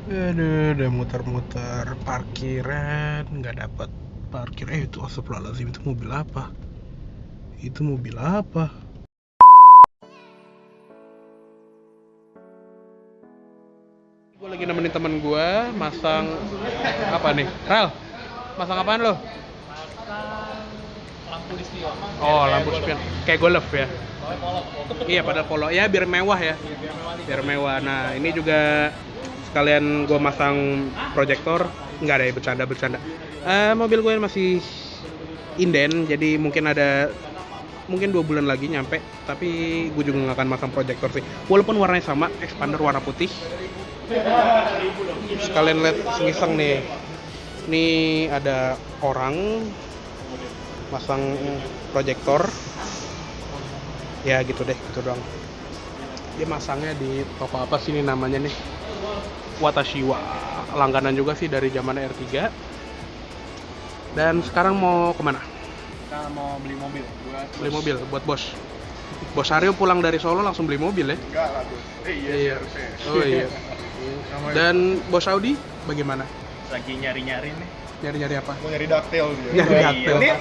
Aduh, udah muter-muter parkiran, nggak dapat parkir. Itu astagfirullahaladzim, itu mobil apa? Itu mobil apa? Gue lagi nemenin temen gue masang apa nih? Ral, masang apaan lo? Lampu di spion. Oh, lampu spion. Kayak golf ya? Iya, pada polo. Ya, biar mewah ya. Biar mewah. Nah, ini juga sekalian gue masang proyektor. Nggak ada ya, bercanda. Mobil gue masih inden, jadi mungkin 2 bulan lagi nyampe. Tapi gue juga nggak akan masang proyektor sih. Walaupun warnanya sama, expander warna putih. Sekalian lihat iseng nih. Ini ada orang masang proyektor. Ya gitu deh, gitu doang. Dia masangnya di toko apa sih ini namanya nih? Watashiwa. Langganan juga sih dari zaman R3. Dan sekarang mau kemana? Kita mau beli mobil. Beli mobil buat bos. Bos Aryo pulang dari Solo langsung beli mobil ya? Enggak lah, Bos. Iya. Oh iya. Dan bos Audi bagaimana? Lagi nyari-nyari nih. Nyari-nyari apa? Mau nyari daktel dia. Nyari Iya, daktel. iya.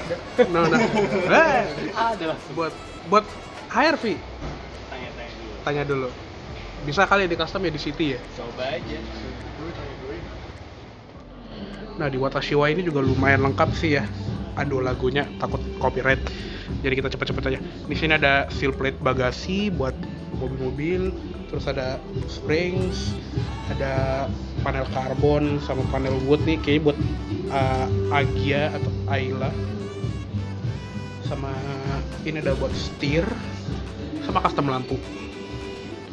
Nah. Ada lah. Buat HRV Tanya-tanya dulu. tanya dulu. Bisa kali di custom ya di City ya? Coba aja. Nah, di Watashiwa ini juga lumayan lengkap sih ya. Aduh, lagunya takut copyright. Jadi kita cepet-cepet aja. Di sini ada seal plate bagasi buat mobil-mobil, terus ada springs, ada panel karbon sama panel wood nih kayaknya buat Agia atau Ayla. Sama ini ada buat setir sama custom lampu.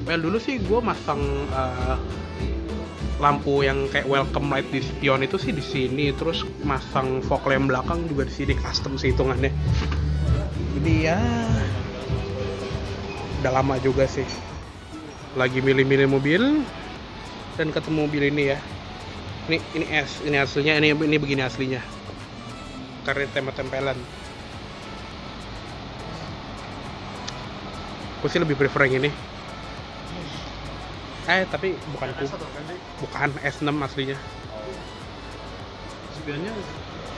Well, dulu sih gue masang lampu yang kayak welcome light di spion itu sih di sini, terus masang fog lamp belakang juga di sini, custom sih hitungannya. Jadi ya udah lama juga sih lagi milih-milih mobil dan ketemu mobil ini ya. Ini aslinya, ini begini aslinya. Karena tempel-tempelan. Aku sih lebih prefer yang ini. Tapi bukan S6 aslinya. Spionnya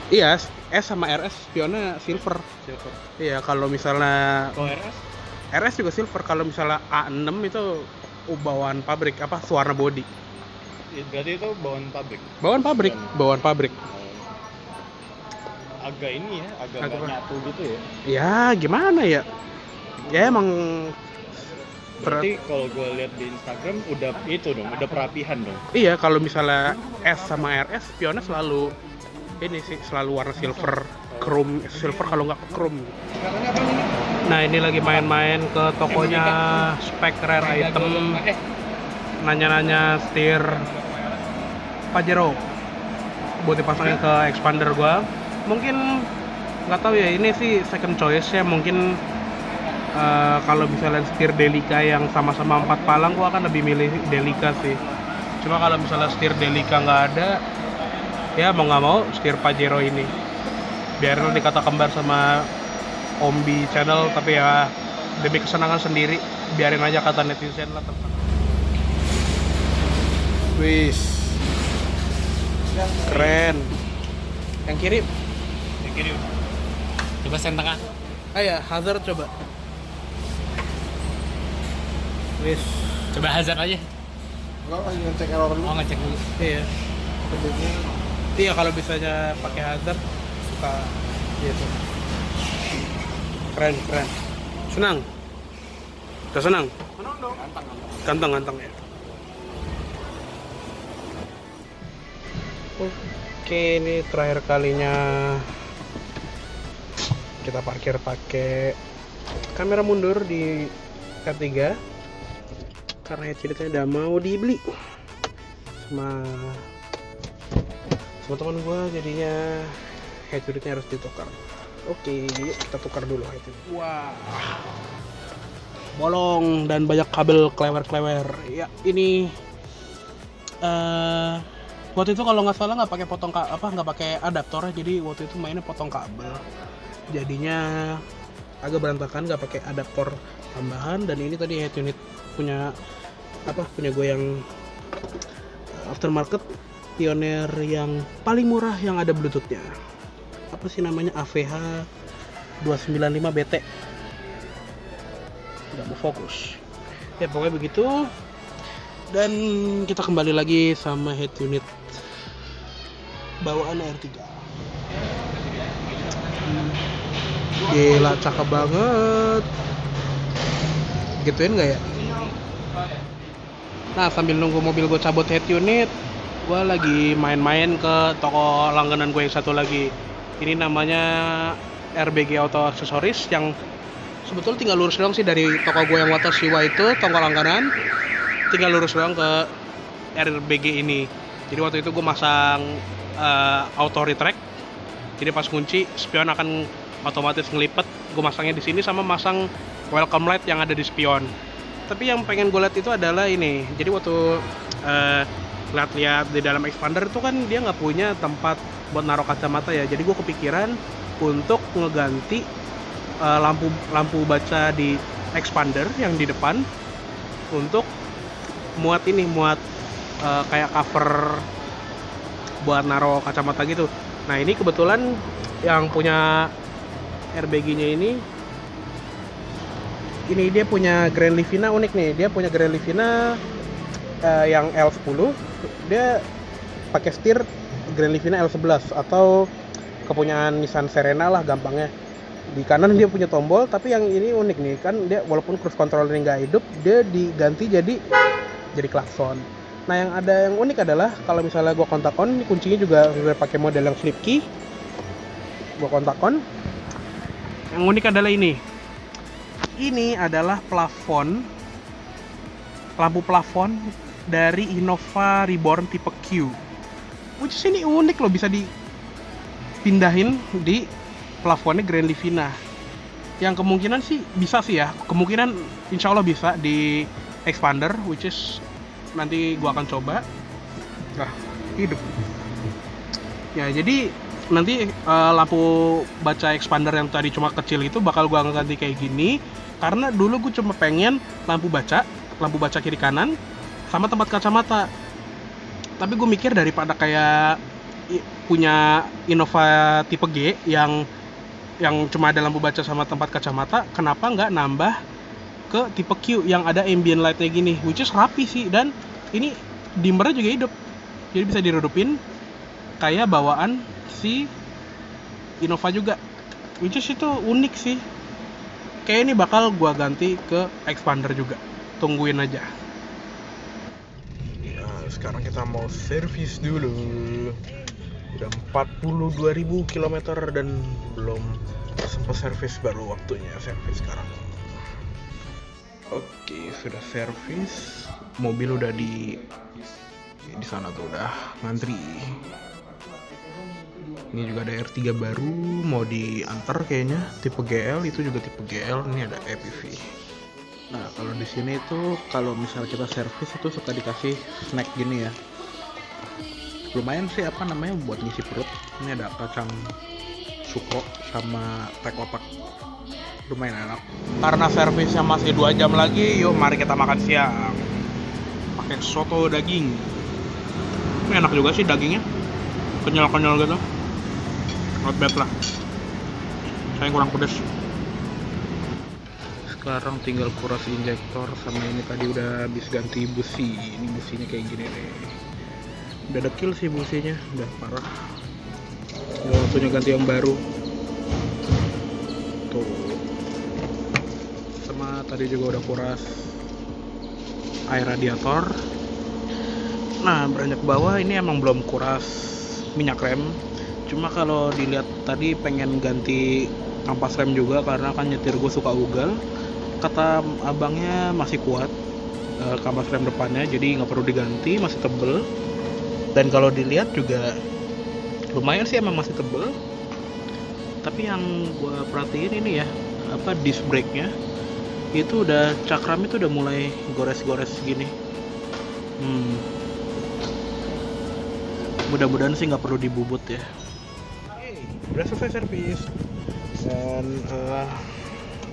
Iya, S sama RS spionnya silver. Iya, kalau misalnya kalau RS RS juga silver. Kalau misalnya A6 itu bawaan pabrik apa warna body. berarti itu bawaan pabrik. Bawaan pabrik. Agak ini ya, agak Agak nggak apa? nyatu gitu ya. Ya, gimana ya? Ya emang Berarti kalau gue lihat di Instagram udah itu dong, udah perapihan dong. iya, kalau misalnya S sama RS spionnya selalu ini sih, selalu warna silver, chrome silver kalau nggak chrome. Nah, ini lagi main-main ke tokonya spek rare item, nanya-nanya setir Pajero buat dipasangin ke expander gua. Mungkin nggak tahu ya, ini sih second choice ya. Mungkin kalau misalnya setir Delica yang sama-sama 4 palang, gua akan lebih milih Delica sih. Cuma kalau misalnya setir Delica nggak ada, ya mau nggak mau setir Pajero ini. Biarin dikata kembar sama Ombi channel, tapi ya demi kesenangan sendiri, biarin aja kata netizen lah, terserah. Wis, keren. Yang kiri, Yang kiri. Coba sen tengah. ya hazard coba. Wis, Coba hazard aja. Enggak, lagi ngecek error dulu. Oh, ngecek dulu. iya. Kedeknya Iya, kalau bisanya pakai hazard suka gitu. Keren. Senang. Udah senang? senang dong. Ganteng ya. Oke, ini terakhir kalinya kita parkir pakai kamera mundur di R3 karena headsetnya udah mau dibeli sama teman gue, jadinya headsetnya harus ditukar. Oke, yuk kita tukar dulu headset. Wah, bolong dan banyak kabel klewer. Ya, ini waktu itu kalau nggak salah nggak pakai nggak pakai adaptor, jadi waktu itu mainnya potong kabel. Jadinya agak berantakan, nggak pakai adaptor tambahan. Dan ini tadi head unit punya gue yang aftermarket Pioneer yang paling murah yang ada Bluetoothnya. Apa sih namanya? AVH 295 BT. Nggak mau fokus. Ya pokoknya begitu. Dan kita kembali lagi sama head unit bawaan R3. Gila, cakep banget. Gituin nggak ya? Nah, sambil nunggu mobil gue cabut head unit, gue lagi main-main ke toko langganan gue yang satu lagi. Ini namanya RBG Auto Accessories, yang sebetulnya tinggal lurus doang sih dari toko gue yang Watashiwa itu, toko langganan. Tinggal lurus doang ke RBG ini. Jadi waktu itu gue masang auto retract. Jadi pas kunci spion akan otomatis ngelipet. Gue masangnya di sini sama masang welcome light yang ada di spion. Tapi yang pengen gue lihat itu adalah ini. Jadi waktu lihat-lihat di dalam expander itu kan dia nggak punya tempat buat naruh kacamata ya. Jadi gue kepikiran untuk ngeganti lampu baca di expander yang di depan untuk muat kayak cover buat naruh kacamata gitu. Nah ini kebetulan yang punya RBG-nya ini dia punya Grand Livina unik nih. Dia punya Grand Livina yang L10. Dia pakai setir Grand Livina L11 atau kepunyaan Nissan Serena lah gampangnya. Di kanan dia punya tombol, tapi yang ini unik nih kan, dia walaupun cruise control ini nggak hidup, dia diganti jadi klakson. Nah yang unik adalah kalau misalnya gue kontak on, ini kuncinya juga udah pakai model yang flip key. Gue kontak on. Yang unik adalah ini. Ini adalah lampu plafon dari Innova Reborn tipe Q. Which is ini unik loh, bisa dipindahin di plafonnya Grand Livina. Yang kemungkinan sih bisa sih ya, kemungkinan insya Allah bisa di expander, which is nanti gua akan coba. Nah, hidup. Ya, jadi nanti lampu baca expander yang tadi cuma kecil itu bakal gua ganti kayak gini, karena dulu gua cuma pengen lampu baca kiri kanan sama tempat kacamata. Tapi gue mikir daripada kayak punya Innova tipe G yang cuma ada lampu baca sama tempat kacamata, kenapa nggak nambah ke tipe Q yang ada ambient lightnya gini, which is rapi sih, dan ini dimmernya juga hidup, jadi bisa diredupin kayak bawaan si Innova juga, which is itu unik sih. Kayak ini bakal gua ganti ke expander juga, tungguin aja. Nah, sekarang kita mau servis dulu. Udah 42.000 km dan belum sempat servis, baru waktunya servis sekarang. Oke, sudah servis. Mobil udah di sana tuh, udah ngantri. Ini juga ada R3 baru mau diantar kayaknya, tipe GL, itu juga tipe GL. Ini ada EPV. Nah, kalau di sini itu kalau misal kita servis itu suka dikasih snack gini ya. Lumayan sih buat ngisi perut. Ini ada kacang suko sama teh kotak, lumayan enak. Karena servisnya masih 2 jam lagi, yuk mari kita makan siang pakai soto daging. Ini enak juga sih dagingnya, kenyal gitu, not bad lah. Saya kurang pedas. Sekarang tinggal kuras injektor sama ini tadi udah habis ganti busi. Ini businya kayak gini deh, udah dekil sih businya, udah parah. Udah waktunya ganti yang baru tuh. Sama tadi juga udah kuras air radiator. Nah, beranjak ke bawah ini emang belum kuras minyak rem. Cuma kalau dilihat tadi pengen ganti kampas rem juga, karena kan nyetir gue suka ugal. Kata abangnya masih kuat kampas rem depannya, jadi nggak perlu diganti, masih tebel. Dan kalau dilihat juga lumayan sih, emang masih tebel. Tapi yang gue perhatiin ini ya, disc brake-nya itu udah, cakram itu udah mulai gores-gores gini. Mudah-mudahan sih nggak perlu dibubut ya. Udah selesai servis. Dan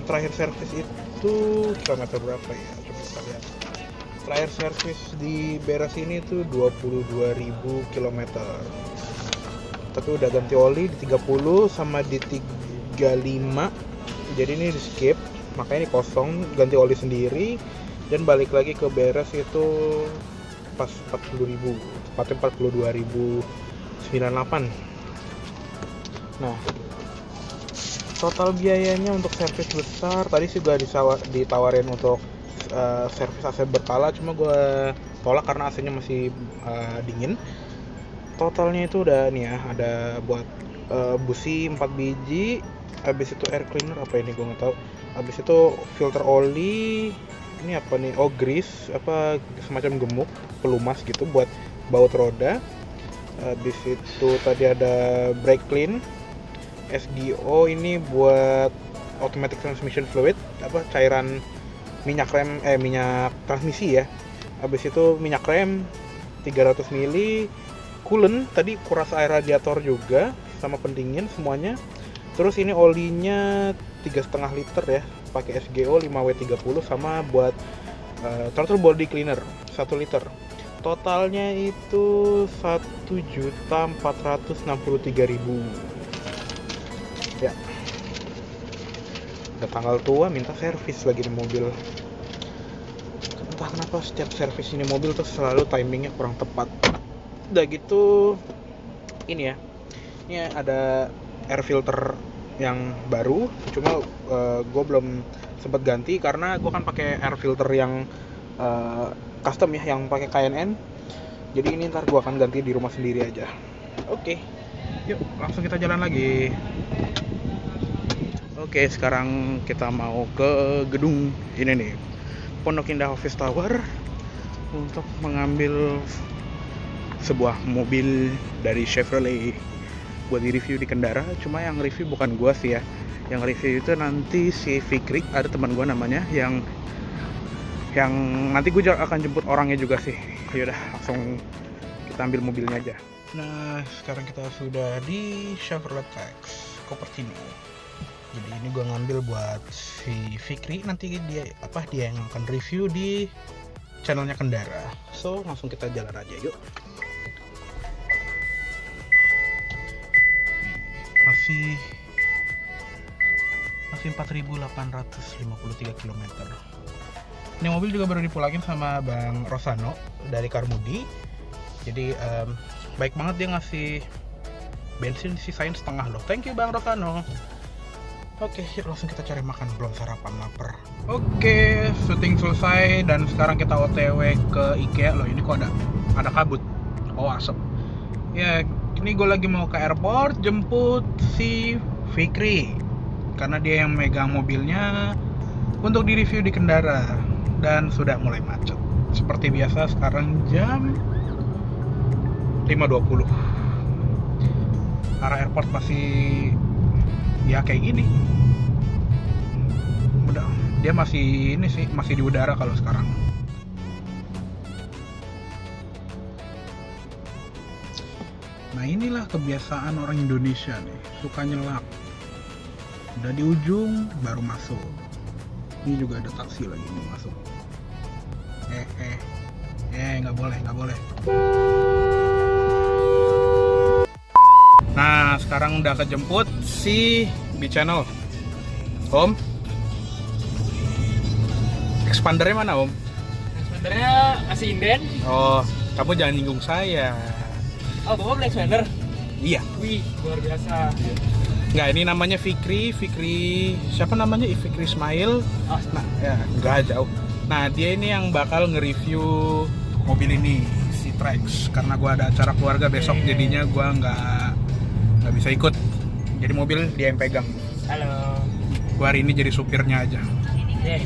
terakhir servis itu kilometer berapa ya? Coba kita lihat. Terakhir servis di Beras ini tuh 22.000 km. Tapi udah ganti oli di 30 sama di 35. Jadi ini di skip, makanya ini kosong, ganti oli sendiri dan balik lagi ke Beras itu pas 40.000, tepatnya 42.098. Nah, total biayanya untuk servis besar tadi sih gue ditawarin untuk servis AC berkala, cuma gue tolak karena AC-nya masih dingin. Totalnya itu udah nih ya, ada buat busi 4 biji, habis itu air cleaner apa ini gue nggak tahu, habis itu filter oli, ini apa nih, oh grease, apa semacam gemuk pelumas gitu buat baut roda, habis itu tadi ada brake clean, SGO ini buat automatic transmission fluid, apa cairan minyak rem, minyak transmisi ya. Habis itu minyak rem 300 ml, coolant tadi kuras air radiator juga sama pendingin semuanya. Terus ini olinya 3,5 liter ya, pakai SGO 5W30 sama buat throttle body cleaner 1 liter. Totalnya itu 1.463.000. Ya. Udah tanggal tua minta servis lagi di mobil. Entah kenapa setiap servis ini mobil tuh selalu timingnya kurang tepat. Udah gitu ini ya. Ini ada air filter yang baru, cuma gue belum sempat ganti karena gue kan pakai air filter yang custom ya, yang pakai KNN. Jadi ini ntar gue akan ganti di rumah sendiri aja. Oke, yuk langsung kita jalan lagi. Oke, sekarang kita mau ke gedung ini nih, Pondok Indah Office Tower, untuk mengambil sebuah mobil dari Chevrolet buat di review di Kendara. Cuma yang review bukan gua sih ya, yang review itu nanti si Fikri, ada teman gua namanya yang nanti gue akan jemput orangnya juga sih. Yaudah langsung kita ambil mobilnya aja. Nah sekarang kita sudah di Chevrolet Trax Cupertino. Jadi ini gue ngambil buat si Fikri, nanti dia yang akan review di channelnya Kendara. So langsung kita jalan aja yuk. Masih 4.853 km. Ini mobil juga baru dipulangin sama Bang Rosano dari Karmudi. Jadi baik banget, dia ngasih bensin sisain setengah loh. Thank you Bang Rosano. Oke, yuk langsung kita cari makan, belum sarapan, lapar. Oke, syuting selesai dan sekarang kita OTW ke IKEA. Loh, ini kok ada kabut. Oh, asap. Ya, ini gue lagi mau ke airport jemput si Fikri karena dia yang megang mobilnya untuk di-review di Kendara dan sudah mulai macet. Seperti biasa sekarang jam 5.20. Arah airport masih ya kayak gini. Udah, dia masih ini sih, masih di udara kalau sekarang. Nah inilah kebiasaan orang Indonesia nih, suka nyelak. Udah di ujung baru masuk. Ini juga ada taksi lagi mau masuk. Nggak boleh. Nah sekarang udah kejemput si B-Channel. Om, expandernya mana Om? Expandernya masih inden. Oh, kamu jangan nyinggung saya. Oh, Bapak beli expander? Iya. Wih, luar biasa. Nggak, ini namanya Fikri, siapa namanya? Fikri Ismail. Oh. Nah, ya nggak jauh. Nah, dia ini yang bakal nge-review mobil ini, si Trax. Karena gua ada acara keluarga besok, jadinya gua nggak bisa ikut. Jadi mobil dia yang pegang. Halo. Gua hari ini jadi supirnya aja. Yeah.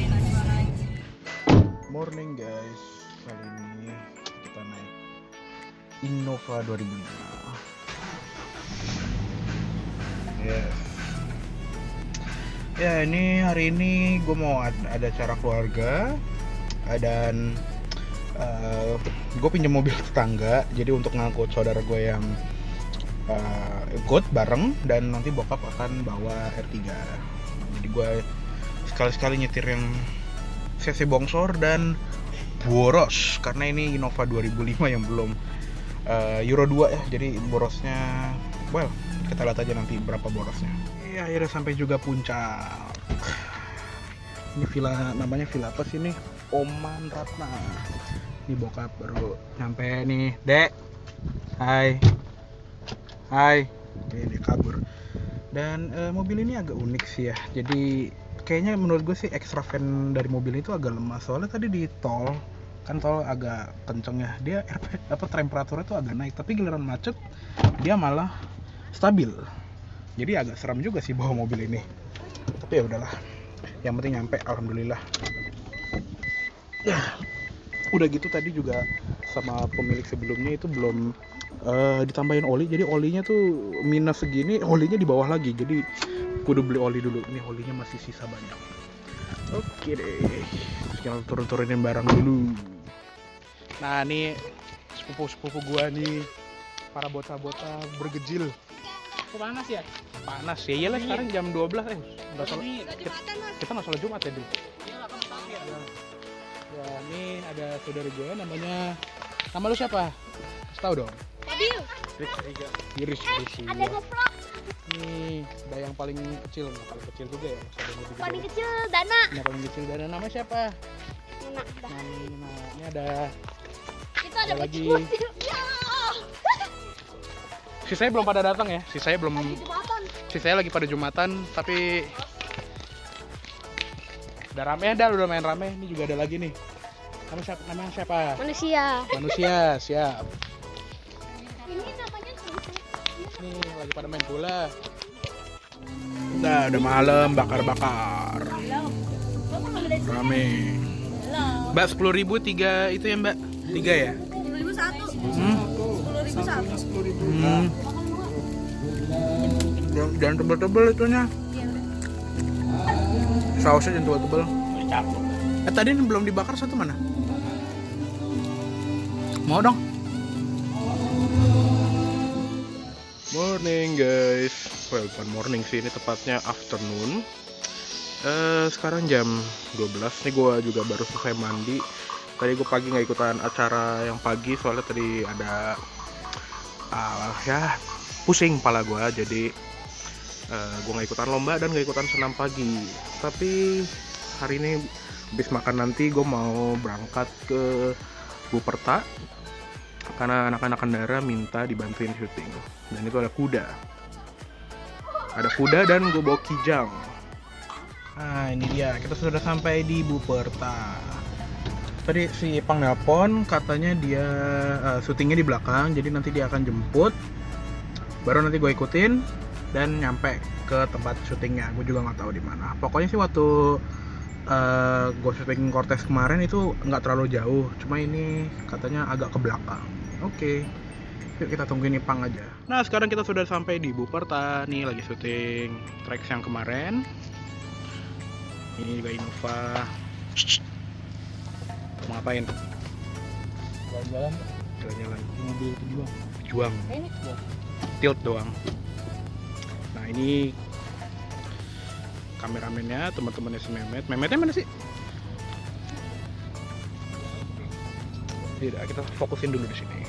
Morning guys, kali ini kita naik Innova 2005. Yes. Ya ini hari ini gue mau ada acara keluarga dan gue pinjam mobil tetangga, jadi untuk ngangkut saudara gue yang ikut bareng, dan nanti bokap akan bawa R3. Jadi gue sekali-sekali nyetir yang cc bongsor dan boros karena ini Innova 2005 yang belum Euro 2 ya, jadi borosnya well kita lihat aja nanti berapa borosnya. Iya, akhirnya sampai juga puncak. Ini villa, namanya villa apa sih ini? Oman Ratna. Ini bokap baru nyampe nih, Dek. Hai. Ini kabur. Dan mobil ini agak unik sih ya. Jadi kayaknya menurut gue sih extra fan dari mobil itu agak lemah. Soalnya tadi di tol kan tol agak kenceng ya. Dia temperaturnya tuh agak naik. Tapi giliran macet dia malah stabil. Jadi agak seram juga sih bawa mobil ini. Tapi ya udahlah. Yang penting nyampe, alhamdulillah. Udah gitu tadi juga sama pemilik sebelumnya itu belum ditambahin oli, jadi olinya tuh minus segini, olinya di bawah lagi, jadi kudu beli oli dulu. Ini olinya masih sisa banyak. Oke deh, kita turun-turunin barang dulu. Nah ini sepupu gua nih, para bocah-bocah bergejil. Kok panas ya? Panas ya, iyalah sekarang jam 12 nggak salah, kita nggak salah Jumat ya dulu. Ya ini ada saudara gue namanya, nama lu siapa? Kasih tau dong. Iris. Ada ngeplok. Nih, ada yang paling kecil juga ya. Paling kecil Dana. Yang paling kecil Dana, namanya siapa? Nana. Ini ada Itu ada lagi. bocil. Ya. Sisanya belum pada datang ya. Sisanya Jumatan. lagi pada Jumatan, tapi udah rame udah main rame. Ini juga ada lagi nih. Namanya siapa? Manusia, siap. Ini namanya Nih lagi pada main bola. Udah malam, bakar. Rame. Mbak 10.000 3 itu ya Mbak? 3 ya? 10.000 satu. 10.000 satu. Jangan tebel-tebel itunya. Sausnya jangan tebel-tebel. Tadi belum dibakar satu mana? Mau dong. Morning guys. Well, bukan morning sih, ini tepatnya afternoon. Sekarang jam 12. Nih gue juga baru selesai mandi. Tadi gue pagi nggak ikutan acara yang pagi soalnya tadi ada ya pusing kepala gue, jadi gue nggak ikutan lomba dan nggak ikutan senam pagi. Tapi hari ini habis makan nanti gue mau berangkat ke Buperta karena anak-anak Kendara minta dibantuin syuting, dan itu ada kuda dan gue bawa kijang. Nah ini dia, kita sudah sampai di Buperta. Tadi si Ipang nelpon, katanya dia syutingnya di belakang, jadi nanti dia akan jemput, baru nanti gue ikutin dan nyampe ke tempat syutingnya. Gue juga nggak tahu di mana. Pokoknya sih waktu gue syuting Cortez kemarin itu nggak terlalu jauh, cuma ini katanya agak ke belakang. Oke, yuk kita tungguin Ipang aja. Nah sekarang kita sudah sampai di Buperta nih, lagi syuting tracks yang kemarin. Ini juga Innova. Mau ngapain? Jalan-jalan. Mobil Pejuang. Tilt doang. Nah ini kameramennya teman-temannya si Memetnya mana sih? Tidak, kita fokusin dulu di sini.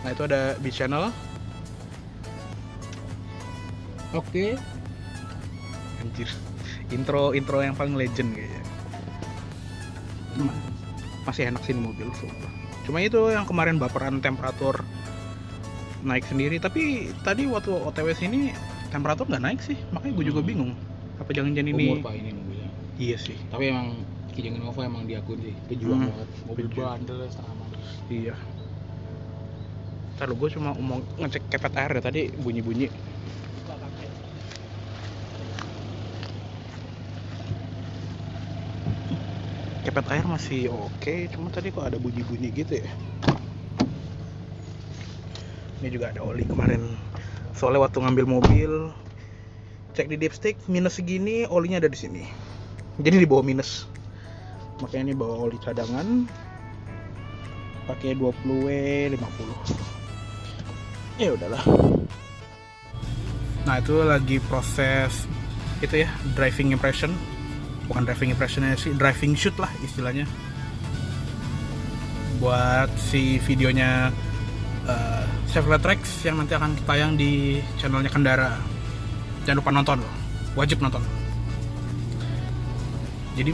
Nah itu ada B channel. Oke. Anjir, intro yang paling legend kayaknya. Masih enak sih ini mobil, sumpah. Cuma itu yang kemarin baperan temperatur naik sendiri. Tapi tadi waktu OTW sini temperatur nggak naik sih, makanya gue juga bingung. Apa jangan-jangan ini? Umur Pak ini mobilnya. Iya sih. Tapi emang Kijang Innova emang diakui sih pejuang banget. Mobil pejuang. bandel sama. Iya. Ntar gue cuma mau ngecek kepet air ya, tadi bunyi-bunyi. Kepet air masih oke, cuma tadi kok ada bunyi-bunyi gitu ya. Ini juga ada oli kemarin. Soalnya waktu ngambil mobil, cek di dipstick minus segini, olinya ada di sini. Jadi di bawah minus. Makanya ini bawa oli cadangan. Pakai 20W50. Ya udahlah. Nah, itu lagi proses itu ya, driving impression. Bukan driving impressionnya sih, driving shoot lah istilahnya. buat si videonya Chevrolet Trax yang nanti akan tayang di channelnya Kendara. Jangan lupa nonton loh, wajib nonton. Jadi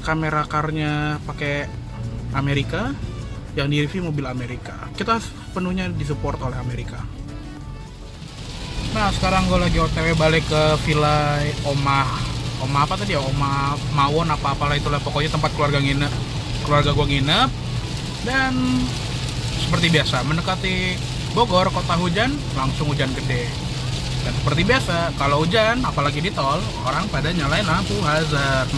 kamera carnya pakai Amerika, yang di review mobil Amerika. Kita penuhnya disupport oleh Amerika. Nah sekarang gue lagi OTW balik ke Villa Oma apa tadi ya, Oma Mawon apa-apalah itulah, pokoknya tempat keluarga gue nginep. Dan seperti biasa mendekati Bogor, kota hujan, langsung hujan gede. Dan seperti biasa kalau hujan apalagi di tol, orang pada nyalain lampu hazard.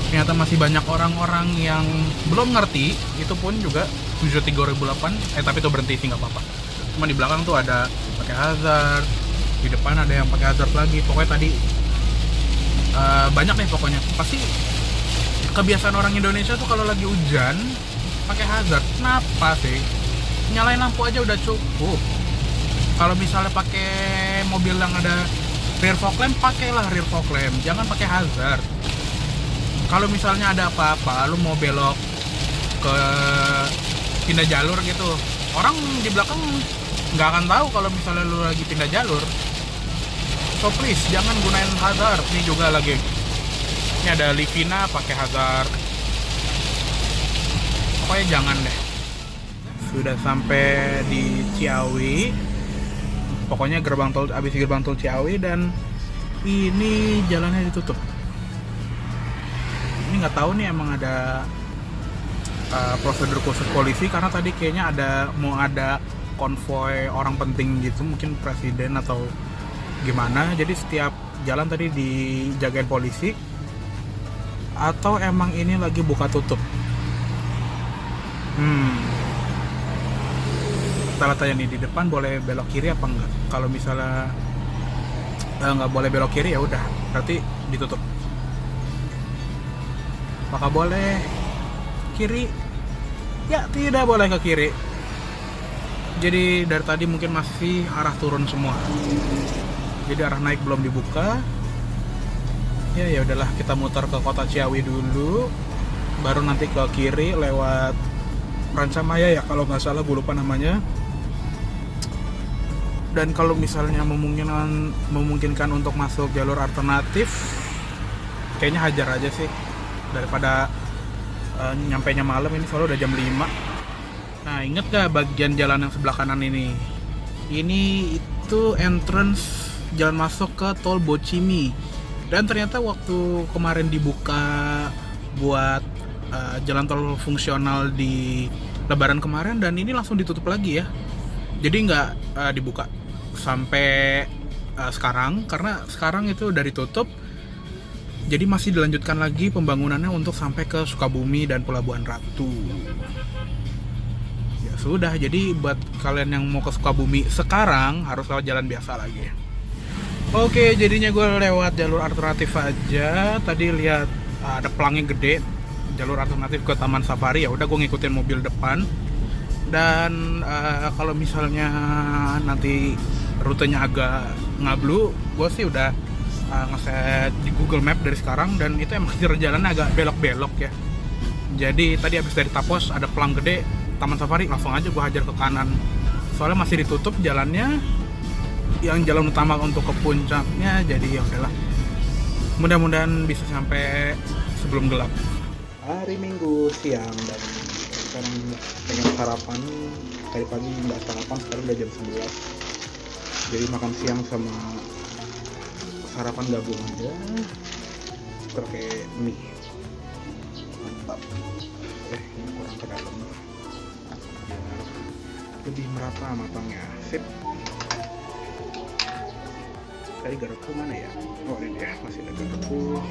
Ternyata masih banyak orang-orang yang belum ngerti. Itu pun juga 73.008, tapi itu berhenti sih nggak apa-apa. Cuma di belakang tuh ada pakai hazard, di depan ada yang pakai hazard lagi. Pokoknya tadi banyak deh pokoknya. Pasti kebiasaan orang Indonesia tuh kalau lagi hujan pakai hazard. Kenapa sih? Nyalain lampu aja udah cukup. Kalau misalnya pakai mobil yang ada rear fog lamp, pakailah rear fog lamp, jangan pakai hazard. Kalau misalnya ada apa-apa, lu mau belok ke pindah jalur gitu, orang di belakang nggak akan tahu kalau misalnya lu lagi pindah jalur. So please jangan gunain hazard. Ini juga lagi, ini ada Livina pakai hazard. Pokoknya jangan deh. Sudah sampai di Ciawi. Pokoknya abis gerbang tol Ciawi, dan ini jalannya ditutup. Ini nggak tahu nih emang ada prosedur khusus polisi, karena tadi kayaknya mau ada konvoy orang penting gitu, mungkin presiden atau gimana. Jadi setiap jalan tadi dijagain polisi, atau emang ini lagi buka tutup. Kita lihat aja nih, di depan boleh belok kiri apa enggak. Kalau misalnya nggak boleh belok kiri, ya udah berarti ditutup. Apakah boleh kiri? Ya tidak boleh ke kiri. Jadi dari tadi mungkin masih arah turun semua. Jadi arah naik belum dibuka. Ya udahlah, kita muter ke kota Ciawi dulu, baru nanti ke kiri lewat Rancamaya ya kalau nggak salah, gue lupa namanya. Dan kalau misalnya memungkinkan untuk masuk jalur alternatif, kayaknya hajar aja sih, daripada nyampainya malam ini, soalnya udah jam 5. Nah inget gak bagian jalan yang sebelah kanan ini? Ini itu entrance jalan masuk ke tol Bocimi. Dan ternyata waktu kemarin dibuka buat jalan tol fungsional di Lebaran kemarin, dan ini langsung ditutup lagi ya. Jadi nggak dibuka sampai sekarang, karena sekarang itu udah ditutup. Jadi masih dilanjutkan lagi pembangunannya untuk sampai ke Sukabumi dan Pelabuhan Ratu. Ya sudah, jadi buat kalian yang mau ke Sukabumi sekarang harus lewat jalan biasa lagi. Oke, jadinya gue lewat jalur alternatif aja. Tadi lihat ada pelangnya gede, jalur alternatif ke Taman Safari. Ya udah, gue ngikutin mobil depan. Dan kalau misalnya nanti rutenya agak ngablu, gue sih udah ngeset di Google Map dari sekarang, dan itu emang jalannya agak belok-belok ya. Jadi tadi habis dari Tapos ada pelang gede Taman Safari, langsung aja gue hajar ke kanan. Soalnya masih ditutup jalannya, yang jalan utama untuk ke puncaknya. Jadi ya udahlah, mudah-mudahan bisa sampai sebelum gelap. Hari Minggu siang, dan sekarang pengen sarapan. Tadi pagi nggak sarapan, sekarang udah jam 11. Jadi makan siang sama sarapan gabung aja, pakai mie. Mantap. Ini kurang ke dalam biar lebih merata matangnya. Sip. Tadi garpu mana ya? Oh ini dia, masih ada garpu.